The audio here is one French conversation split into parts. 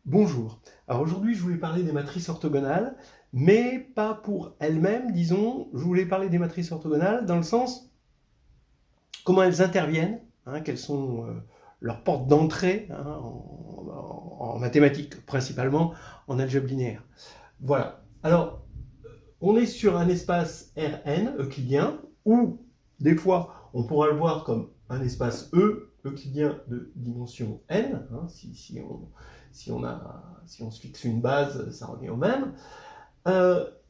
Bonjour. Alors aujourd'hui, je voulais parler des matrices orthogonales, mais pas pour elles-mêmes, disons. Je voulais parler des matrices orthogonales dans le sens comment elles interviennent, quelles sont leurs portes d'entrée en mathématiques, principalement en algèbre linéaire. Voilà. Alors, on est sur un espace Rn euclidien, où des fois, on pourra le voir comme un espace E euclidien de dimension n, si on se fixe une base, ça revient au même.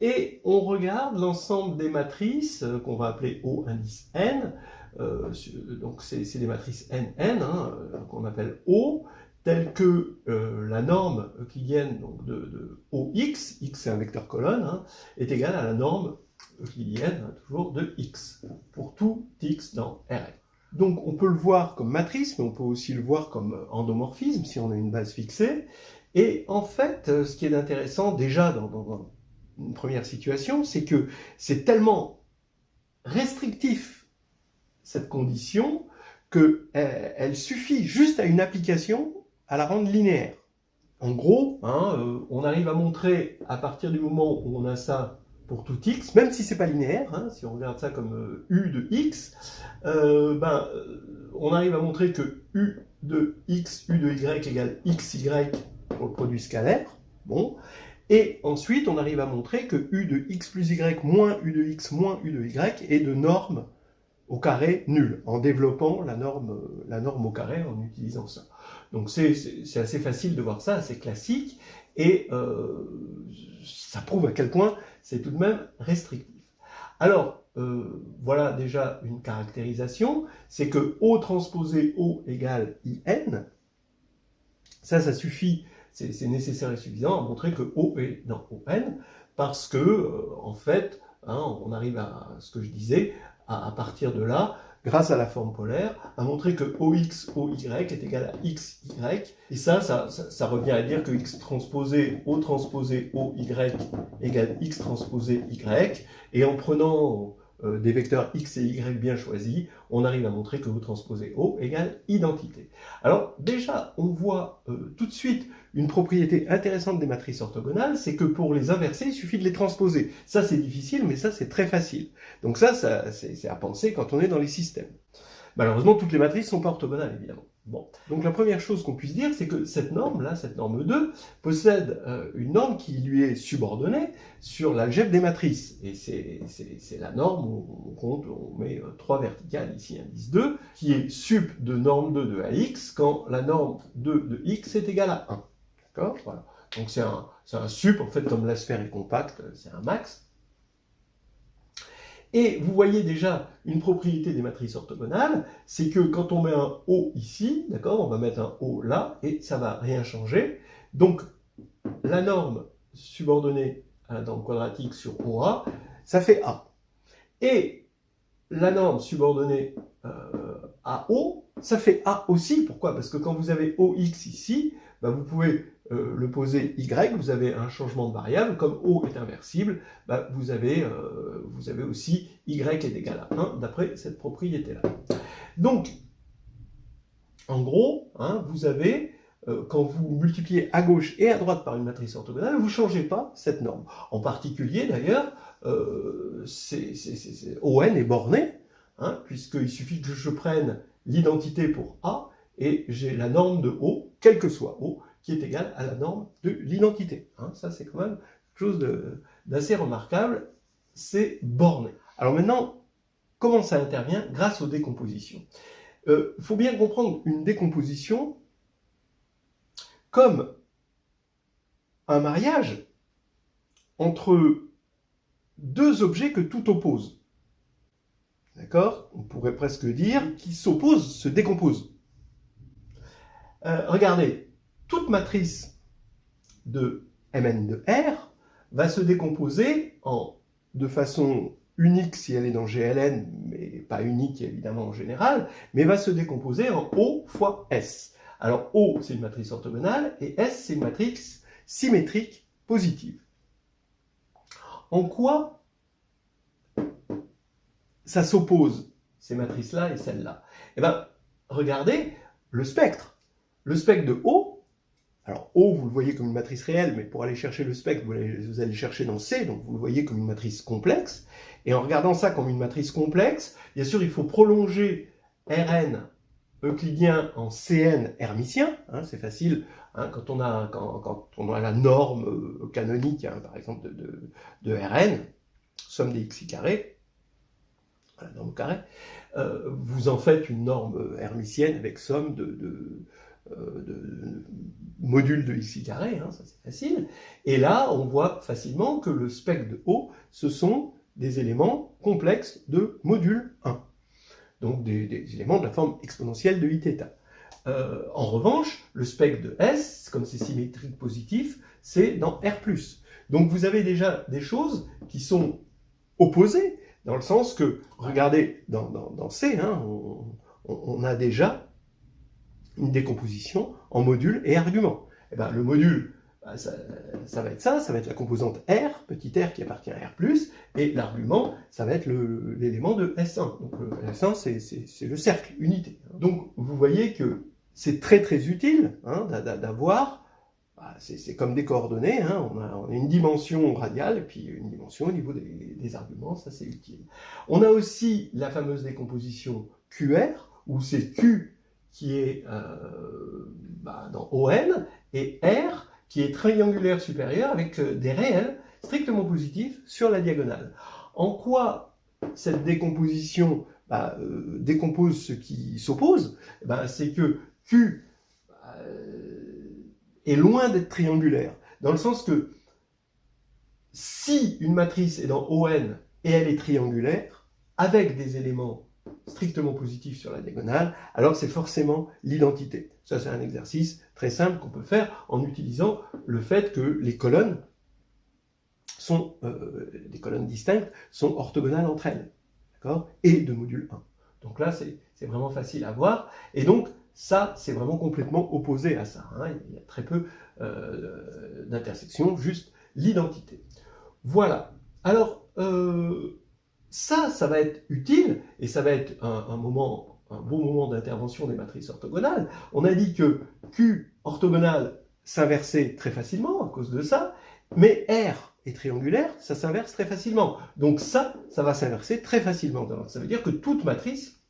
Et on regarde l'ensemble des matrices qu'on va appeler O indice n. Donc c'est des matrices NN qu'on appelle O, telles que la norme euclidienne donc de OX, X c'est un vecteur colonne, est égale à la norme euclidienne toujours de X, pour tout X dans Rn. Donc on peut le voir comme matrice, mais on peut aussi le voir comme endomorphisme si on a une base fixée. Et en fait, ce qui est intéressant déjà dans une première situation, c'est que c'est tellement restrictif cette condition qu'elle suffit juste à une application à la rendre linéaire. En gros, on arrive à montrer à partir du moment où on a ça pour tout x, même si c'est pas linéaire, si on regarde ça comme u de x, on arrive à montrer que u de x, u de y égale xy pour le produit scalaire. Bon. Et ensuite, on arrive à montrer que u de x plus y moins u de x moins u de y est de norme au carré nul, en développant la norme au carré en utilisant ça. Donc c'est assez facile de voir ça, assez classique, et ça prouve à quel point c'est tout de même restrictif. Alors, voilà déjà une caractérisation, c'est que O transposé O égale IN, ça suffit, c'est nécessaire et suffisant à montrer que O est dans ON, parce que, en fait, on arrive à ce que je disais, à partir de là, grâce à la forme polaire, à montrer que OX, OY est égal à XY, et ça revient à dire que X transposé OY égale X transposé Y, et en prenant des vecteurs X et Y bien choisis, on arrive à montrer que O transposé O égale identité. Alors déjà, on voit tout de suite une propriété intéressante des matrices orthogonales, c'est que pour les inverser, il suffit de les transposer. Ça c'est difficile, mais ça c'est très facile. Donc ça c'est à penser quand on est dans les systèmes. Malheureusement, toutes les matrices ne sont pas orthogonales, évidemment. Bon. Donc la première chose qu'on puisse dire, c'est que cette norme-là, cette norme 2, possède une norme qui lui est subordonnée sur l'algèbre des matrices. Et c'est la norme où on met 3 verticales, ici indice 2, qui est sup de norme 2 de AX, quand la norme 2 de X est égale à 1. D'accord ? Voilà. Donc c'est un sup, en fait, comme la sphère est compacte, c'est un max. Et vous voyez déjà une propriété des matrices orthogonales, c'est que quand on met un O ici, d'accord, on va mettre un O là, et ça ne va rien changer. Donc, la norme subordonnée à la norme quadratique sur OA, ça fait A. Et la norme subordonnée à O, ça fait A aussi. Pourquoi ? Parce que quand vous avez OX ici, vous pouvez le poser Y, vous avez un changement de variable, comme O est inversible, vous avez aussi Y est égal à 1, d'après cette propriété-là. Donc, en gros, vous avez, quand vous multipliez à gauche et à droite par une matrice orthogonale, vous ne changez pas cette norme. En particulier, d'ailleurs, ON est borné, puisqu'il suffit que je prenne l'identité pour A, et j'ai la norme de O, quel que soit O, qui est égale à la norme de l'identité. Ça, c'est quand même quelque chose d'assez remarquable, c'est borné. Alors maintenant, comment ça intervient? Grâce aux décompositions. Il faut bien comprendre une décomposition comme un mariage entre deux objets que tout oppose. D'accord? On pourrait presque dire qui s'opposent se décomposent. Regardez, toute matrice de Mn de R va se décomposer de façon unique si elle est dans GLN, mais pas unique évidemment en général, mais va se décomposer en O fois S. Alors O c'est une matrice orthogonale et S c'est une matrice symétrique positive. En quoi ça s'oppose, ces matrices-là et celles-là? Eh bien, regardez le spectre. Le spectre de O, Alors O, vous le voyez comme une matrice réelle, mais pour aller chercher le spectre, vous allez le chercher dans C, donc vous le voyez comme une matrice complexe. Et en regardant ça comme une matrice complexe, bien sûr, il faut prolonger Rn euclidien en Cn hermitien, hein, c'est facile, hein, quand on a la norme canonique, hein, par exemple de Rn, somme des xi carrés, la norme au carré, vous en faites une norme hermitienne avec somme de module de xi carré, hein, ça c'est facile. Et là, on voit facilement que le spectre de O, ce sont des éléments complexes de module 1. Donc des éléments de la forme exponentielle de iθ. En revanche, le spectre de S, comme c'est symétrique positif, c'est dans R+. Donc vous avez déjà des choses qui sont opposées, dans le sens que, regardez, dans C, hein, on a déjà une décomposition en module et argument. Et ben, le module, ça va être ça va être la composante R, petit r qui appartient à R+, et l'argument, ça va être l'élément de S1. Donc S1, c'est le cercle, unité. Donc vous voyez que c'est très très utile, hein, d'avoir, c'est comme des coordonnées, hein, on a une dimension radiale, et puis une dimension au niveau des arguments, ça c'est utile. On a aussi la fameuse décomposition QR, où c'est Q qui est dans ON, et R qui est triangulaire supérieur avec des réels strictement positifs sur la diagonale. En quoi cette décomposition décompose ce qui s'oppose? C'est que Q est loin d'être triangulaire, dans le sens que si une matrice est dans ON et elle est triangulaire, avec des éléments strictement positif sur la diagonale, alors c'est forcément l'identité. Ça, c'est un exercice très simple qu'on peut faire en utilisant le fait que les colonnes sont, des colonnes distinctes, sont orthogonales entre elles, d'accord, et de module 1. Donc là, c'est vraiment facile à voir, et donc ça, c'est vraiment complètement opposé à ça, hein. Il y a très peu d'intersections, juste l'identité. Voilà. Alors, ça va être utile, et ça va être un bon moment d'intervention des matrices orthogonales. On a dit que Q orthogonale s'inversait très facilement à cause de ça, mais R est triangulaire, ça s'inverse très facilement. Donc ça va s'inverser très facilement. Donc, ça veut dire que toute matrice,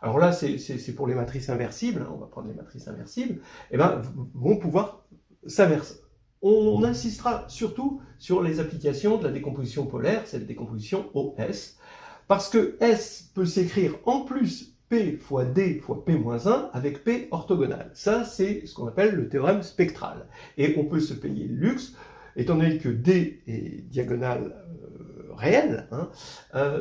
alors là c'est pour les matrices inversibles, hein, on va prendre les matrices inversibles, vont pouvoir s'inverser. On insistera surtout sur les applications de la décomposition polaire, cette décomposition OS, parce que S peut s'écrire en plus P fois D fois P-1 avec P orthogonal. Ça, c'est ce qu'on appelle le théorème spectral. Et on peut se payer le luxe, étant donné que D est diagonale réelle, hein,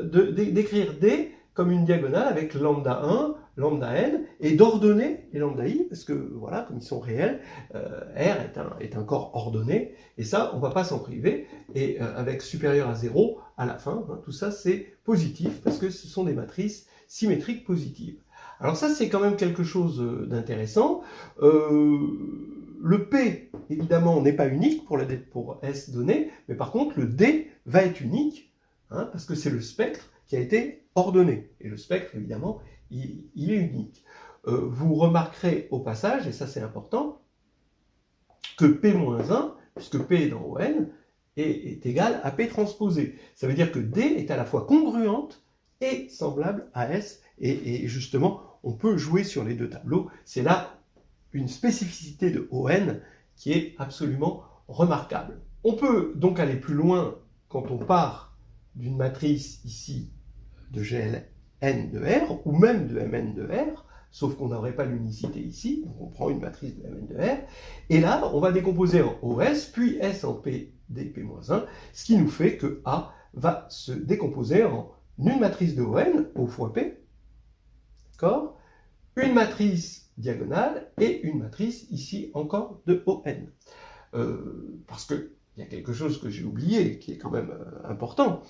d'écrire D comme une diagonale avec lambda 1, lambda n, et d'ordonner les lambda i, parce que voilà, comme ils sont réels, R est un corps ordonné, et ça, on ne va pas s'en priver, et avec supérieur à 0 à la fin, hein, tout ça c'est positif, parce que ce sont des matrices symétriques positives. Alors ça, c'est quand même quelque chose d'intéressant. Le P, évidemment, n'est pas unique pour S donné, mais par contre, le D va être unique, hein, parce que c'est le spectre qui a été ordonné. Et le spectre, évidemment, il est unique. Vous remarquerez au passage, et ça c'est important, que P-1, puisque P est dans ON, est égal à P transposé. Ça veut dire que D est à la fois congruente et semblable à S, et justement, on peut jouer sur les deux tableaux. C'est là une spécificité de ON qui est absolument remarquable. On peut donc aller plus loin quand on part d'une matrice ici de GLN de R, ou même de Mn de R, sauf qu'on n'aurait pas l'unicité ici, donc on prend une matrice de Mn de R, et là, on va décomposer en OS, puis S en P, D, P-1, ce qui nous fait que A va se décomposer en une matrice de ON, O fois P, d'accord, une matrice diagonale, et une matrice, ici, encore de ON. Parce qu'il y a quelque chose que j'ai oublié, qui est quand même important,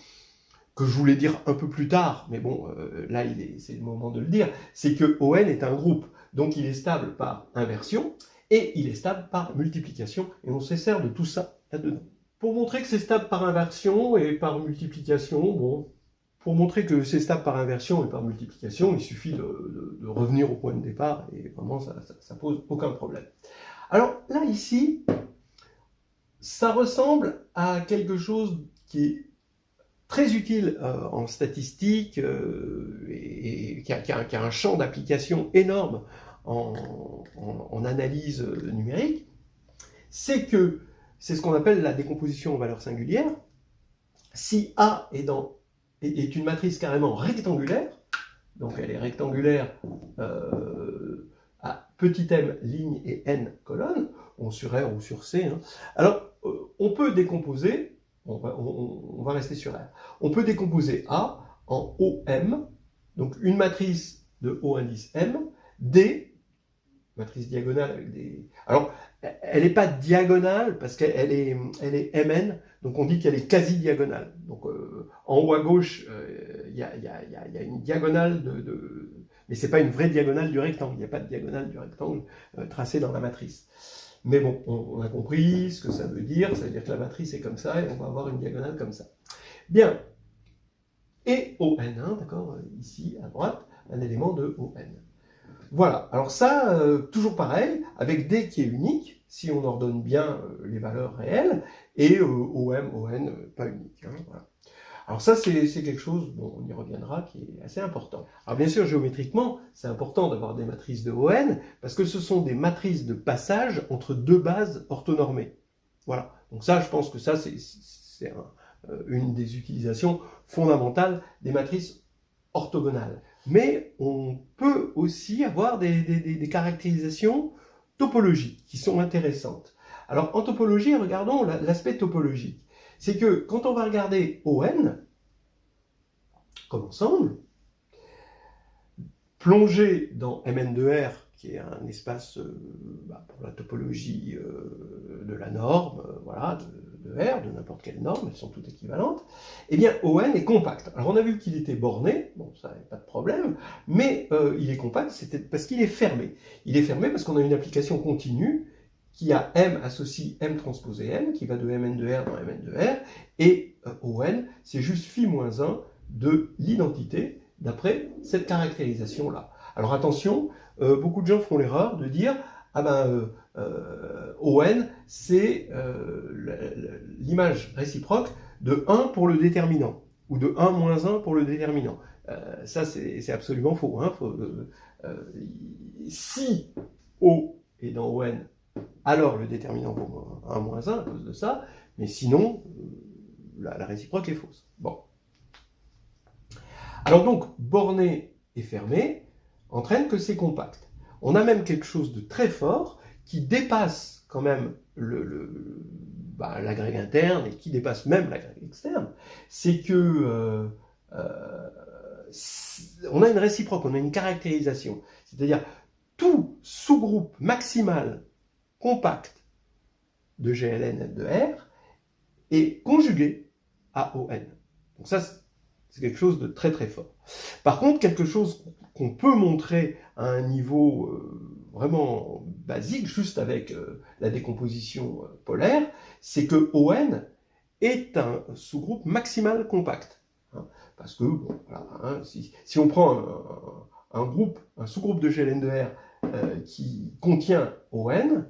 que je voulais dire un peu plus tard, mais bon, là, c'est le moment de le dire, c'est que ON est un groupe, donc il est stable par inversion, et il est stable par multiplication, et on se sert de tout ça là-dedans. Pour montrer que c'est stable par inversion et par multiplication, bon, pour montrer que c'est stable par inversion et par multiplication, il suffit de revenir au point de départ, et vraiment, ça pose aucun problème. Alors là, ici, ça ressemble à quelque chose qui est très utile en statistique et qui a un champ d'application énorme en analyse numérique. C'est ce qu'on appelle la décomposition en valeurs singulières. Si A est une matrice carrément rectangulaire, donc elle est rectangulaire à petit m ligne et n colonnes, on sur R ou sur C, hein. Alors on peut décomposer, on va rester sur R, on peut décomposer A en OM, donc une matrice de haut indice M, D, matrice diagonale avec des... Alors, elle n'est pas diagonale parce qu'elle est Mn, donc on dit qu'elle est quasi-diagonale. Donc en haut à gauche, il y a une diagonale mais ce n'est pas une vraie diagonale du rectangle, il n'y a pas de diagonale du rectangle tracée dans la matrice. Mais bon, on a compris ce que ça veut dire que la matrice est comme ça et on va avoir une diagonale comme ça. Bien, et ON1, d'accord, ici à droite, un élément de ON. Voilà, alors ça, toujours pareil, avec D qui est unique, si on ordonne bien les valeurs réelles, et OM, ON, pas unique. Hein, voilà. Alors ça, c'est quelque chose, bon, on y reviendra, qui est assez important. Alors bien sûr, géométriquement, c'est important d'avoir des matrices de ON, parce que ce sont des matrices de passage entre deux bases orthonormées. Voilà, donc ça, je pense que ça, c'est une des utilisations fondamentales des matrices orthogonales. Mais on peut aussi avoir des caractérisations topologiques qui sont intéressantes. Alors en topologie, regardons l'aspect topologique. C'est que quand on va regarder ON, comme ensemble, plonger dans Mn de R, qui est un espace pour la topologie de la norme, voilà, de R, de n'importe quelle norme, elles sont toutes équivalentes, eh bien ON est compact. Alors on a vu qu'il était borné, bon ça n'est pas de problème, mais il est compact, c'était parce qu'il est fermé. Il est fermé parce qu'on a une application continue qui a M associe M transposé M, qui va de Mn de R dans Mn de R, et ON, c'est juste phi-1 de l'identité d'après cette caractérisation-là. Alors attention, beaucoup de gens font l'erreur de dire ah ben ON, c'est l'image réciproque de 1 pour le déterminant, ou de 1 moins 1 pour le déterminant. Ça, c'est absolument faux. Hein. Si O est dans ON, alors le déterminant vaut 1 moins 1 à cause de ça, mais sinon, la réciproque est fausse. Bon. Alors donc, borné et fermé entraîne que c'est compact. On a même quelque chose de très fort qui dépasse quand même l'agrégé interne et qui dépasse même l'agrégé externe. C'est que on a une réciproque, on a une caractérisation. C'est-à-dire tout sous-groupe maximal compact de GLN de R est conjugué à ON. Donc ça, c'est quelque chose de très très fort. Par contre, quelque chose qu'on peut montrer à un niveau vraiment basique, juste avec la décomposition polaire, c'est que ON est un sous-groupe maximal compact. Hein, parce que, bon, voilà, hein, si on prend un sous-groupe de GLN de R qui contient ON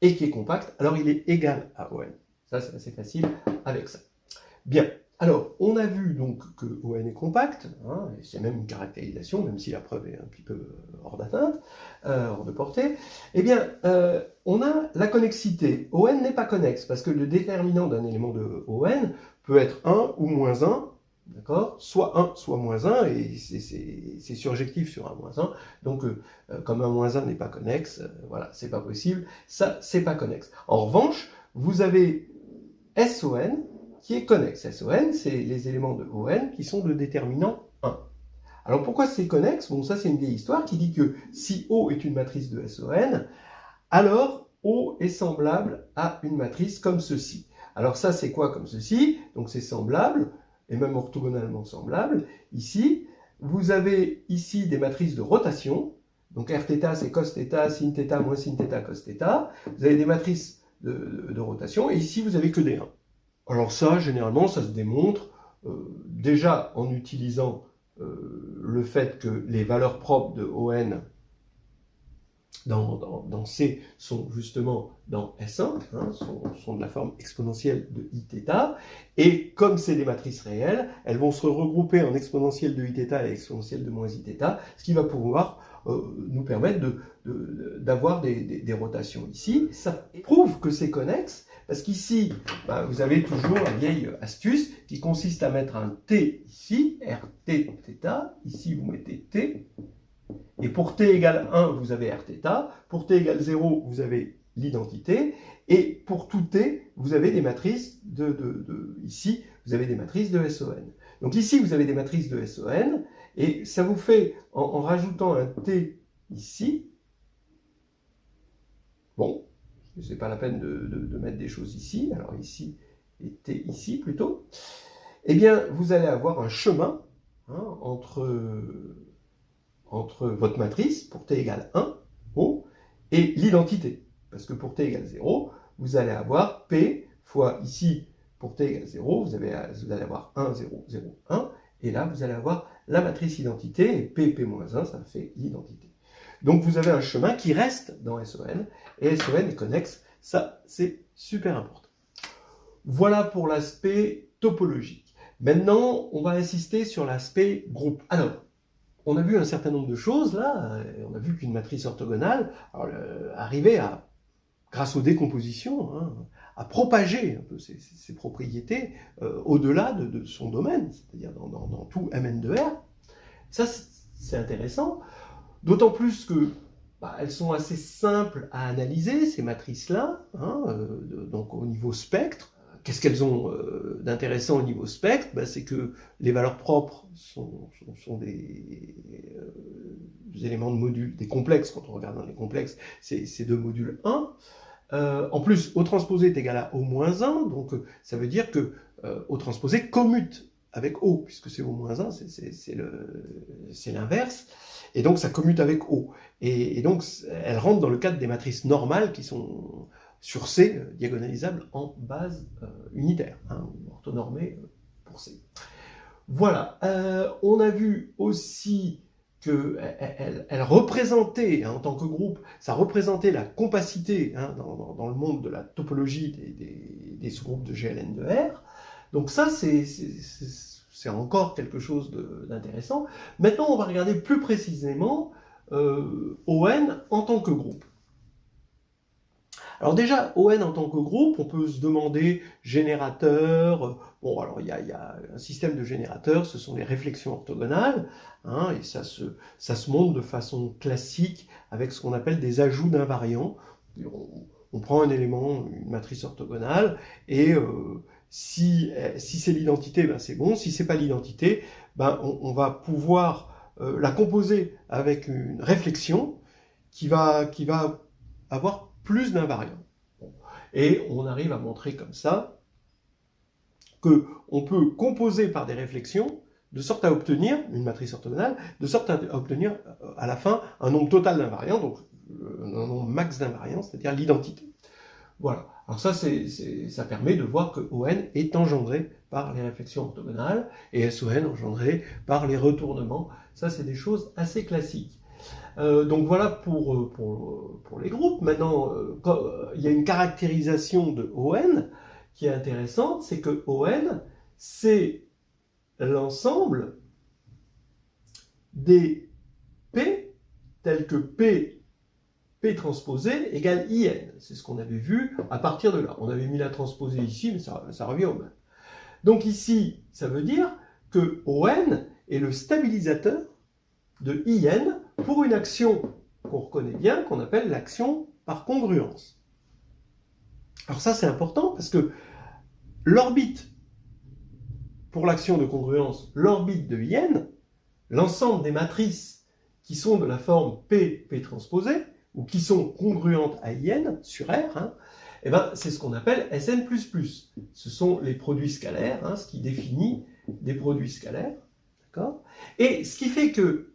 et qui est compact, alors il est égal à ON. Ça, c'est assez facile avec ça. Bien. Alors, on a vu donc que ON est compact, hein, et c'est même une caractérisation, même si la preuve est un petit peu hors d'atteinte, hors de portée. Eh bien, on a la connexité. ON n'est pas connexe, parce que le déterminant d'un élément de ON peut être 1 ou moins 1, d'accord, soit 1, soit moins 1, et c'est surjectif sur 1 moins 1. Donc, comme 1 moins 1 n'est pas connexe, voilà, c'est pas possible, ça, c'est pas connexe. En revanche, vous avez SON, qui est connexe. SON, c'est les éléments de ON qui sont de déterminant 1. Alors pourquoi c'est connexe? Bon, ça c'est une vieille histoire qui dit que si O est une matrice de SON, alors O est semblable à une matrice comme ceci. Alors ça c'est quoi comme ceci? Donc c'est semblable, et même orthogonalement semblable. Ici, vous avez ici des matrices de rotation. Donc Rθ c'est cos θ, sin θ moins sin θ cos θ. Vous avez des matrices de rotation, et ici vous avez que des 1. Alors ça, généralement, ça se démontre déjà en utilisant le fait que les valeurs propres de ON dans C sont justement dans S1, hein, sont de la forme exponentielle de Iθ, et comme c'est des matrices réelles, elles vont se regrouper en exponentielle de Iθ et exponentielle de moins Iθ, ce qui va pouvoir nous permettre d'avoir des rotations ici. Ça prouve que c'est connexe, parce qu'ici, ben, vous avez toujours la vieille astuce qui consiste à mettre un t ici, Rtθ, ici vous mettez t, et pour t égale 1, vous avez Rθ, pour t égale 0, vous avez l'identité, et pour tout t, vous avez des matrices ici, vous avez des matrices de SON. Donc ici, vous avez des matrices de SON, et ça vous fait, en rajoutant un t ici, bon, c'est pas la peine de mettre des choses ici, alors ici, et t ici plutôt, eh bien, vous allez avoir un chemin hein, entre votre matrice, pour t égale 1, O, et l'identité. Parce que pour t égale 0, vous allez avoir P fois ici, pour t égale 0, vous allez avoir 1, 0, 0, 1, et là, vous allez avoir la matrice identité, et P, P-1, ça fait l'identité. Donc, vous avez un chemin qui reste dans SON, et SON est connexe. Ça, c'est super important. Voilà pour l'aspect topologique. Maintenant, on va insister sur l'aspect groupe. Alors, on a vu un certain nombre de choses là, on a vu qu'une matrice orthogonale arrivait à, grâce aux décompositions, hein, à propager un peu ses propriétés au-delà de son domaine, c'est-à-dire dans tout Mn de R. Ça, c'est intéressant, d'autant plus que elles sont assez simples à analyser, ces matrices-là, hein, donc au niveau spectre. Qu'est-ce qu'elles ont d'intéressant au niveau spectre? C'est que les valeurs propres sont des éléments de modules, des complexes. Quand on regarde dans les complexes, c'est de module 1. En plus, O transposé est égal à O-1, donc ça veut dire que O transposé commute avec O, puisque c'est O-1, c'est l'inverse. Et donc ça commute avec O. Et donc elle rentre dans le cadre des matrices normales qui sont sur C, diagonalisable en base unitaire, hein, ou orthonormée pour C. Voilà, on a vu aussi qu'elle représentait, hein, en tant que groupe, ça représentait la compacité hein, dans le monde de la topologie des sous-groupes de GLN de R. Donc ça, c'est encore quelque chose d'intéressant. Maintenant, on va regarder plus précisément ON en tant que groupe. Alors déjà, ON en tant que groupe, on peut se demander générateur. Bon, alors il y a un système de générateurs, ce sont les réflexions orthogonales, hein, et ça se montre de façon classique avec ce qu'on appelle des ajouts d'invariants. On prend un élément, une matrice orthogonale, et si c'est l'identité, c'est bon. Si c'est pas l'identité, on va pouvoir la composer avec une réflexion qui va avoir plus d'invariants. Et on arrive à montrer comme ça qu'on peut composer par des réflexions de sorte à obtenir une matrice orthogonale, de sorte à obtenir à la fin un nombre total d'invariants, donc un nombre max d'invariants, c'est-à-dire l'identité. Voilà. Alors ça permet de voir que ON est engendré par les réflexions orthogonales et SON engendré par les retournements. Ça, c'est des choses assez classiques. Donc voilà pour les groupes. Maintenant, il y a une caractérisation de ON qui est intéressante, c'est que ON, c'est l'ensemble des P tels que P transposé égale IN. C'est ce qu'on avait vu à partir de là. On avait mis la transposée ici, mais ça revient au même. Donc ici, ça veut dire que ON est le stabilisateur de IN pour une action qu'on reconnaît bien, qu'on appelle l'action par congruence. Alors ça, c'est important parce que l'orbite, pour l'action de congruence, l'orbite de IN, l'ensemble des matrices qui sont de la forme P transposée, ou qui sont congruentes à IN sur R, hein, c'est ce qu'on appelle Sn++. Ce sont les produits scalaires, hein, ce qui définit des produits scalaires. D'accord ? Et ce qui fait que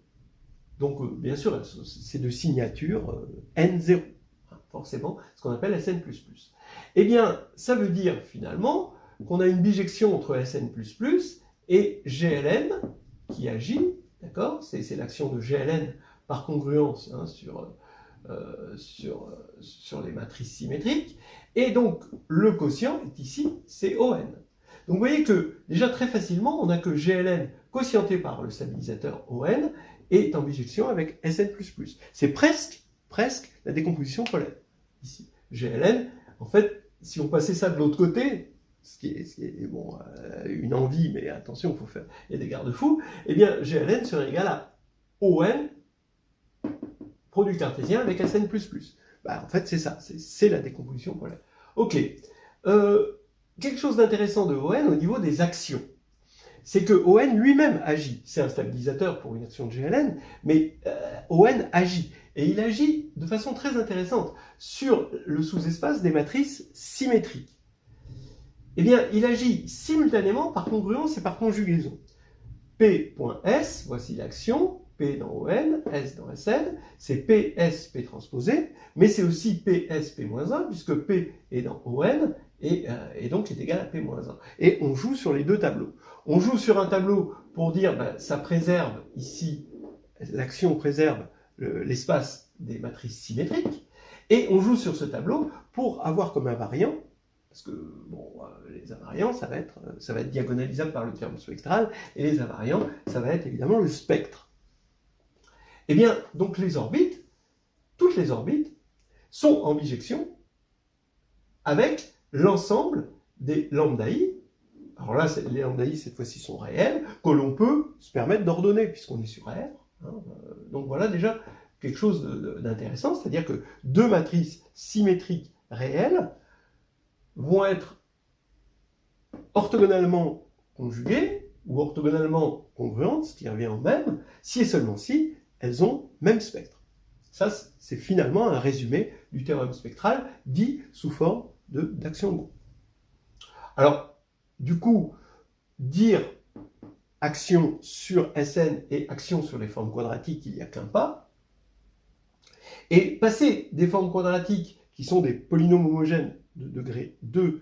donc, bien sûr, c'est de signature N0, forcément, ce qu'on appelle Sn++. Eh bien, ça veut dire, finalement, qu'on a une bijection entre Sn++ et GLN qui agit, d'accord ? C'est l'action de GLN par congruence hein, sur les matrices symétriques. Et donc, le quotient est ici, c'est ON. Donc, vous voyez que, déjà très facilement, on a que GLN quotienté par le stabilisateur ON est en bijection avec Sn++. C'est presque la décomposition polaire. Ici, GLN, en fait, si on passait ça de l'autre côté, ce qui est bon, une envie, mais attention, il y a des garde-fous, eh bien, GLN serait égal à ON, produit cartésien avec Sn++. Bah, en fait, c'est ça, c'est la décomposition polaire. Ok. Quelque chose d'intéressant de ON au niveau des actions, c'est que ON lui-même agit. C'est un stabilisateur pour une action de GLN, mais ON agit. Et il agit de façon très intéressante sur le sous-espace des matrices symétriques. Eh bien, il agit simultanément par congruence et par conjugaison. P.S, voici l'action, P dans ON, S dans Sn, c'est PS, P transposé, mais c'est aussi PS, P-1, puisque P est dans ON, et donc est égal à P-1. Et on joue sur les deux tableaux. On joue sur un tableau pour dire, ben, ça préserve ici, l'action préserve l'espace des matrices symétriques, et on joue sur ce tableau pour avoir comme invariant, parce que bon, les invariants, ça va être diagonalisable par le terme spectral, et les invariants, ça va être évidemment le spectre. Eh bien, donc les orbites, toutes les orbites, sont en bijection avec l'ensemble des lambda-i. Alors là, les lambda-i, cette fois-ci, sont réels, que l'on peut se permettre d'ordonner, puisqu'on est sur R. Hein, donc voilà déjà quelque chose d'intéressant, c'est-à-dire que deux matrices symétriques réelles vont être orthogonalement conjuguées ou orthogonalement congruentes, ce qui revient au même, si et seulement si elles ont même spectre. Ça, c'est finalement un résumé du théorème spectral dit sous forme d'action de groupe. Alors, du coup, dire action sur Sn et action sur les formes quadratiques, il n'y a qu'un pas. Et passer des formes quadratiques qui sont des polynômes homogènes de degré 2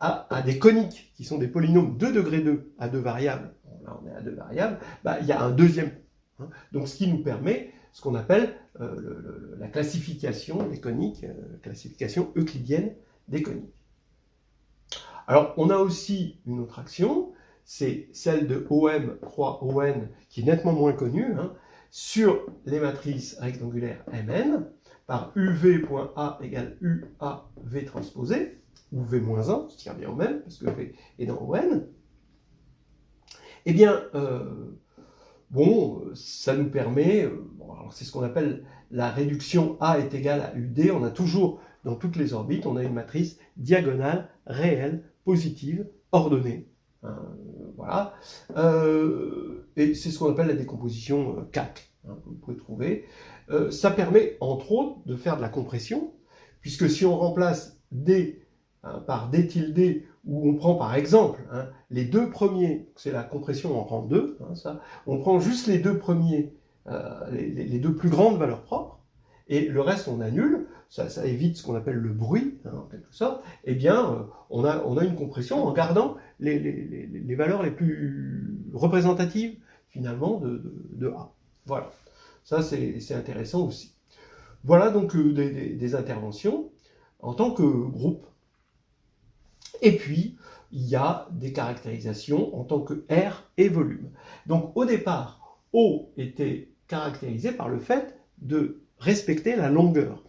à des coniques qui sont des polynômes de degré 2 à 2 variables, bon, là on est à 2 variables, bah, il y a un deuxième. Hein, donc ce qui nous permet ce qu'on appelle la classification des coniques, classification euclidienne des coniques. Alors on a aussi une autre action, c'est celle de OM croix ON, qui est nettement moins connue, hein, sur les matrices rectangulaires Mn, par UV.A égale UAV transposé, ou V-1, ce qui revient au même, parce que V est dans ON. Eh bien, bon, ça nous permet, bon, c'est ce qu'on appelle la réduction A est égale à UD, on a toujours, dans toutes les orbites, on a une matrice diagonale, réelle, positive, ordonnée. Hein, voilà. Et c'est ce qu'on appelle la décomposition CAC, hein, que vous pouvez trouver. Ça permet, entre autres, de faire de la compression, puisque si on remplace D par D tilde, où on prend par exemple hein, les deux premiers, c'est la compression en rang 2, hein, ça, on prend juste les deux premiers, les deux plus grandes valeurs propres, et le reste on annule, ça évite ce qu'on appelle le bruit, hein, en quelque sorte, eh bien on a une compression en gardant les valeurs les plus représentatives finalement de A. Voilà, ça c'est intéressant aussi. Voilà donc des interventions en tant que groupe. Et puis, il y a des caractérisations en tant que R et volume. Donc au départ, O était caractérisé par le fait de respecter la longueur.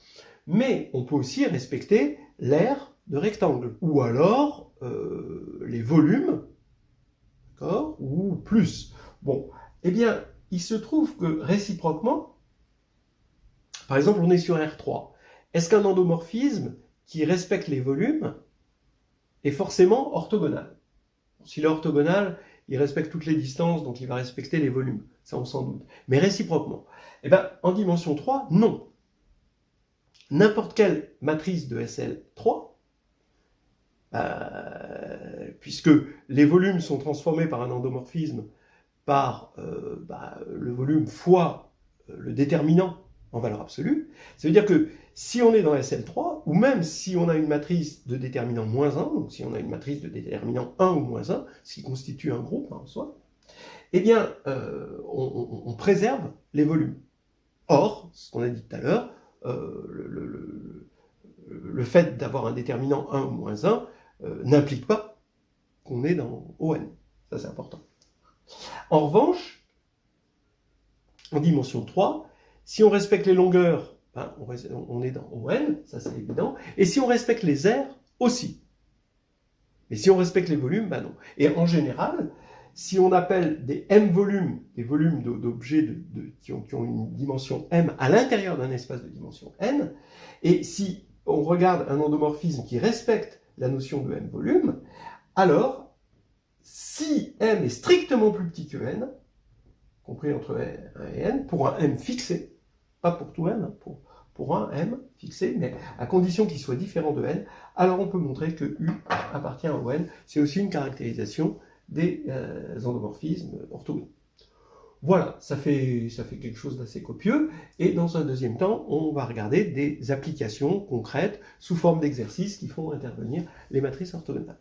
Mais on peut aussi respecter l'aire de rectangle, ou alors les volumes, d'accord, ou plus. Bon, eh bien, il se trouve que réciproquement, par exemple, on est sur R3. Est-ce qu'un endomorphisme qui respecte les volumes est forcément orthogonal? S'il est orthogonal, il respecte toutes les distances, donc il va respecter les volumes, ça on s'en doute. Mais réciproquement, eh ben, en dimension 3, non. N'importe quelle matrice de SL3, puisque les volumes sont transformés par un endomorphisme par le volume fois le déterminant en valeur absolue, ça veut dire que si on est dans SL3, ou même si on a une matrice de déterminant -1, donc si on a une matrice de déterminant 1 ou -1, ce qui constitue un groupe en soi, eh bien, on préserve les volumes. Or, ce qu'on a dit tout à l'heure, le fait d'avoir un déterminant 1 ou moins 1 n'implique pas qu'on est dans ON. Ça, c'est important. En revanche, en dimension 3, si on respecte les longueurs, ben, on est dans ON, ça c'est évident, et si on respecte les aires, aussi. Mais si on respecte les volumes, ben non. Et en général, si on appelle des M volumes, des volumes d'objets qui ont une dimension M à l'intérieur d'un espace de dimension N, et si on regarde un endomorphisme qui respecte la notion de M volume, alors, si M est strictement plus petit que N, compris entre 1 et N, pour un M fixé, pas pour tout N, pour un M fixé, mais à condition qu'il soit différent de N, alors on peut montrer que U appartient au N. C'est aussi une caractérisation des endomorphismes orthogonaux. Voilà, ça fait quelque chose d'assez copieux, et dans un deuxième temps, on va regarder des applications concrètes sous forme d'exercices qui font intervenir les matrices orthogonales.